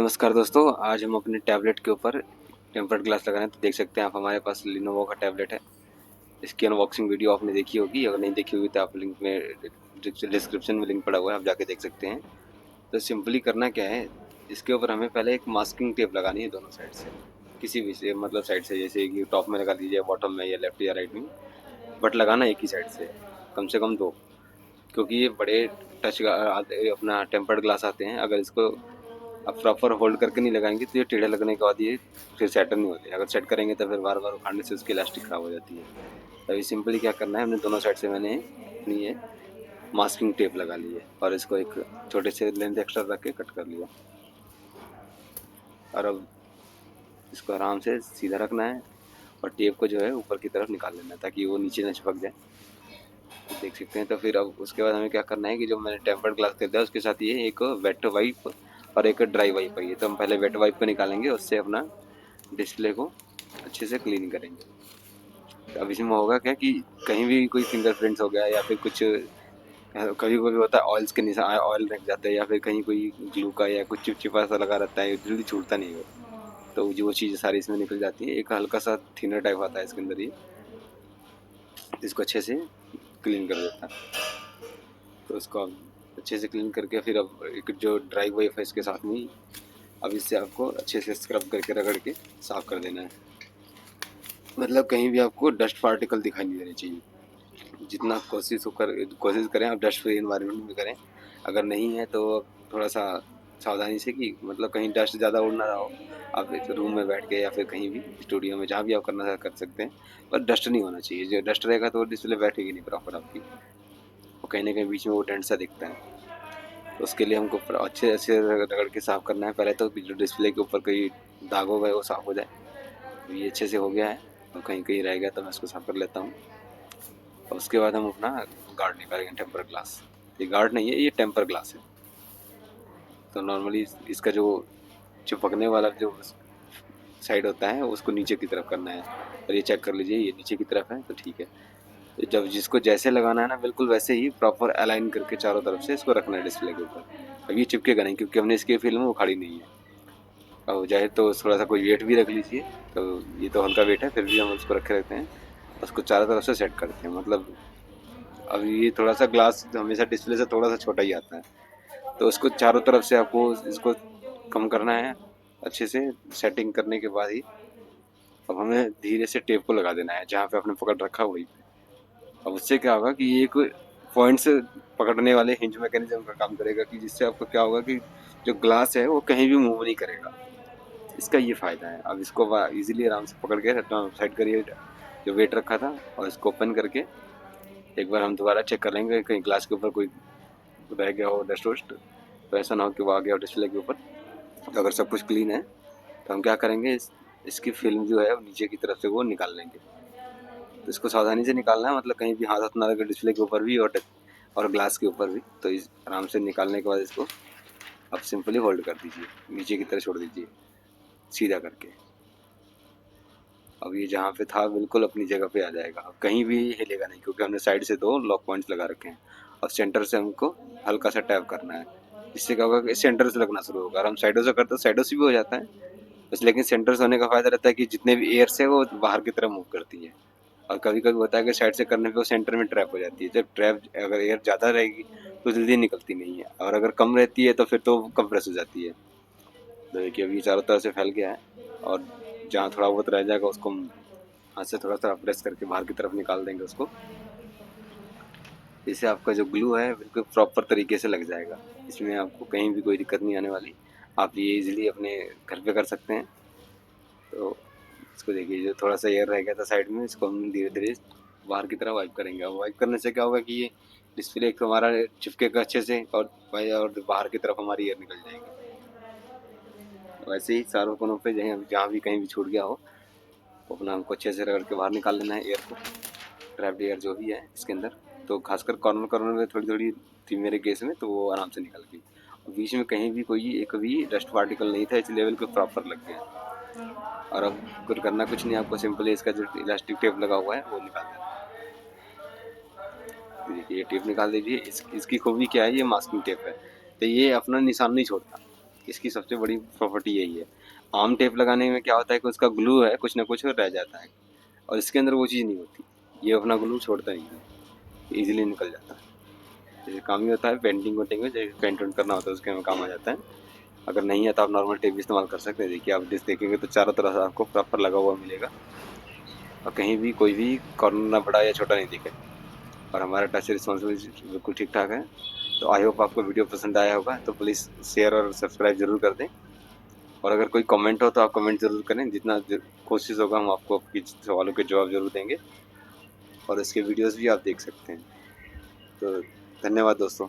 नमस्कार दोस्तों, आज हम अपने टैबलेट के ऊपर टेम्पर्ड ग्लास लगा रहे हैं। तो देख सकते हैं आप, हमारे पास लिनोवो का टैबलेट है। इसकी अनबॉक्सिंग वीडियो आपने देखी होगी, अगर नहीं देखी होगी तो आप लिंक में डिस्क्रिप्शन में लिंक पड़ा हुआ है, आप जाके देख सकते हैं। तो सिंपली करना क्या है, इसके ऊपर हमें पहले एक मास्किंग टेप लगानी है दोनों साइड से, किसी भी से मतलब साइड से, जैसे कि टॉप में लगा दीजिए, बॉटम में, या लेफ्ट या राइट में, बट लगाना एक ही साइड से कम दो, क्योंकि ये बड़े टच अपना टेम्पर्ड ग्लास आते हैं। अगर इसको आप प्रॉपर होल्ड करके नहीं लगाएंगे तो ये टेढ़े लगने के बाद ये फिर सेट नहीं होते। अगर सेट करेंगे तो फिर बार बार उखाड़ने से उसकी इलास्टिक खराब हो जाती है। अभी सिंपली क्या करना है, हमने दोनों साइड से मैंने अपनी ये मास्किंग टेप लगा ली है और इसको एक छोटे से लेंथ एक्स्ट्रा रख के कट कर लिया। और अब इसको आराम से सीधा रखना है और टेप को जो है ऊपर की तरफ निकाल लेना है ताकि वो नीचे न चिपक जाए। देख सकते हैं। तो फिर अब उसके बाद हमें क्या करना है कि जो मैंने टेम्पर्ड ग्लास खरीदा है उसके साथ ये एक वेट वाइप और एक ड्राई वाइप है। तो हम पहले वेट वाइप को निकालेंगे, उससे अपना डिस्प्ले को अच्छे से क्लीन करेंगे। तो अब इसमें होगा क्या कि कहीं भी कोई फिंगरप्रिंट्स हो गया या फिर कुछ कभी कभी होता है ऑयल्स के निशान, ऑयल रख जाते हैं, या फिर कहीं कोई ग्लू का या कुछ चिपचिपा सा लगा रहता है, जल्दी छूटता नहीं है। तो जो चीज़ें सारी इसमें निकल जाती है। एक हल्का सा थिनर टाइप आता है इसके अंदर, ये इसको अच्छे से क्लीन कर देता है। तो इसको अब अच्छे से क्लीन करके फिर अब एक जो ड्राई वाइप है इसके साथ में ही अब इससे आपको अच्छे से स्क्रब करके रगड़ के साफ़ कर देना है। मतलब कहीं भी आपको डस्ट पार्टिकल दिखाई नहीं देने चाहिए। जितना कोशिश करें आप डस्ट फ्री इन्वायरमेंट में करें। अगर नहीं है तो थोड़ा सा सावधानी से, कि मतलब कहीं डस्ट ज़्यादा उड़ ना रहा हो। आप एक रूम में बैठ के या फिर कहीं भी स्टूडियो में, जहाँ भी आप करना कर सकते हैं, पर डस्ट नहीं होना चाहिए। जो डस्ट रहेगा तो डिस्प्ले बैठेगी नहीं प्रॉपर आपकी, और कहीं ना कहीं बीच में वो डेंट सा दिखता है। तो उसके लिए हमको अच्छे अच्छे रगड़ के साफ़ करना है। पहले तो जो डिस्प्ले के ऊपर कोई दाग हो गए वो साफ़ हो जाए। तो ये अच्छे से हो गया है, और कहीं कहीं रह गया तो मैं इसको साफ़ कर लेता हूँ। और उसके बाद हम अपना गार्ड निकालेंगे, टेम्पर ग्लास। ये गार्ड नहीं है, ये टेम्पर ग्लास है। तो नॉर्मली इसका जो चिपकने वाला जो साइड होता है उसको नीचे की तरफ करना है। और ये चेक कर लीजिए, ये नीचे की तरफ है तो ठीक है। तो जब जिसको जैसे लगाना है ना, बिल्कुल वैसे ही प्रॉपर अलाइन करके चारों तरफ से इसको रखना है डिस्प्ले के ऊपर। अब ये चिपकेगा नहीं, क्योंकि हमने इसकी फिल्म उखाड़ी नहीं है। और चाहे तो थोड़ा सा कोई वेट भी रख लीजिए। तो ये तो हल्का वेट है, फिर भी हम उसको रखे रहते हैं। उसको चारों तरफ से सेट करते हैं। मतलब अब ये थोड़ा सा ग्लास हमेशा डिस्प्ले से थोड़ा सा छोटा ही आता है, तो उसको चारों तरफ से आपको इसको कम करना है। अच्छे से सेटिंग करने के बाद ही अब हमें धीरे से टेप को लगा देना है जहाँ पे आपने पकड़ रखा वहीं पे। अब उससे क्या होगा कि ये एक पॉइंट से पकड़ने वाले हिंज मैकेनिज्म का काम करेगा, कि जिससे आपको क्या होगा कि जो ग्लास है वो कहीं भी मूव नहीं करेगा। इसका ये फ़ायदा है। अब इसको इजीली आराम से पकड़ के साइड करिए जो वेट रखा था, और इसको ओपन करके एक बार हम दोबारा चेक कर लेंगे कहीं ग्लास के ऊपर कोई रह गया हो डस्ट वस्ट, तो ऐसा ना हो कि वो आ गया हो डिस्प्ले के ऊपर। तो अगर सब कुछ क्लीन है तो हम क्या करेंगे, इसकी फिल्म जो है वो नीचे की तरफ से वो निकाल लेंगे। तो इसको सावधानी से निकालना है, मतलब कहीं भी हाथ हाथ ना लगे डिस्प्ले के ऊपर भी और ग्लास के ऊपर भी। तो इस आराम से निकालने के बाद इसको अब सिंपली होल्ड कर दीजिए, नीचे की तरफ छोड़ दीजिए सीधा करके। अब ये जहाँ पे था बिल्कुल अपनी जगह पे आ जाएगा, अब कहीं भी हिलेगा नहीं, क्योंकि हमने साइड से दो लॉक पॉइंट्स लगा रखे हैं। और सेंटर से हमको हल्का सा टैप करना है। इससे क्या होगा कि सेंटर से लगना शुरू होगा। और हम साइडों से करते हैं, साइडों से भी हो जाता है बस, लेकिन सेंटर से होने का फ़ायदा रहता है कि जितने भी एयर से वो बाहर की तरफ मूव करती है। और कभी कभी होता है कि साइड से करने पे वो सेंटर में ट्रैप हो जाती है। जब ट्रैप अगर एयर ज़्यादा रहेगी तो जल्दी निकलती नहीं है, और अगर कम रहती है तो फिर तो कंप्रेस हो जाती है। तो देखिए अभी चारों तरफ से फैल गया है, और जहाँ थोड़ा बहुत रह जाएगा उसको हम हाथ से थोड़ा सा प्रेस करके बाहर की तरफ निकाल देंगे उसको। इससे आपका जो ग्लू है बिल्कुल प्रॉपर तरीके से लग जाएगा। इसमें आपको कहीं भी कोई दिक्कत नहीं आने वाली। आप ये इजीली अपने घर पे कर सकते हैं। तो इसको देखिए, जो थोड़ा सा एयर रह गया था साइड में, इसको हम धीरे धीरे बाहर की तरह वाइप करेंगे। अब वाइप करने से क्या होगा कि ये डिस्प्ले एक तो हमारा चिपकेगा अच्छे से, और बाहर की तरफ हमारी एयर निकल जाएगी। वैसे ही चारों कोनों पे जहाँ भी कहीं भी छूट गया हो, तो अपना हमको अच्छे से रगड़ के बाहर निकाल लेना है एयर को, ट्रैप्ड एयर जो भी है इसके अंदर। तो खासकर कॉर्नर कॉर्नर में थोड़ी थोड़ी थी मेरे केस में, तो वो आराम से निकल गई। बीच में कहीं भी कोई एक भी डस्ट पार्टिकल नहीं था, इस लेवल पे प्रॉपर लग गया। और अब करना कुछ नहीं, आपको सिंपली इसका जो इलास्टिक टेप लगा हुआ है वो निकाल देना है। देखिए ये टेप निकाल दीजिए। इसकी खूबी क्या है, ये मास्किंग टेप है, तो ये अपना निशान नहीं छोड़ता। इसकी सबसे बड़ी प्रॉपर्टी यही है। आम टेप लगाने में क्या होता है कि उसका ग्लू है कुछ ना कुछ रह जाता है, और इसके अंदर वो चीज़ नहीं होती। ये अपना ग्लू छोड़ता नहीं है, ईज़िली निकल जाता है। जैसे काम ही होता है पेंटिंग वेंटिंग में, जैसे पेंट वेंट करना होता है उसके में काम आ जाता है। अगर नहीं है तो आप नॉर्मल टेप भी इस्तेमाल कर सकते हैं। देखिए आप डिस्क देखेंगे तो चारों तरफ से आपको प्रॉपर लगा हुआ मिलेगा, और कहीं भी कोई भी कॉर्नर ना बड़ा या छोटा नहीं दिखे। और हमारा टच रिस्पॉन्सिबिलिटी बिल्कुल ठीक ठाक है। तो आई होप आपको वीडियो पसंद आया होगा, तो प्लीज़ शेयर और सब्सक्राइब जरूर कर दें। और अगर कोई कमेंट हो तो आप कमेंट ज़रूर करें, जितना कोशिश होगा हम आपको आपकी सवालों के जवाब ज़रूर देंगे, और इसके वीडियोस भी आप देख सकते हैं। तो धन्यवाद दोस्तों।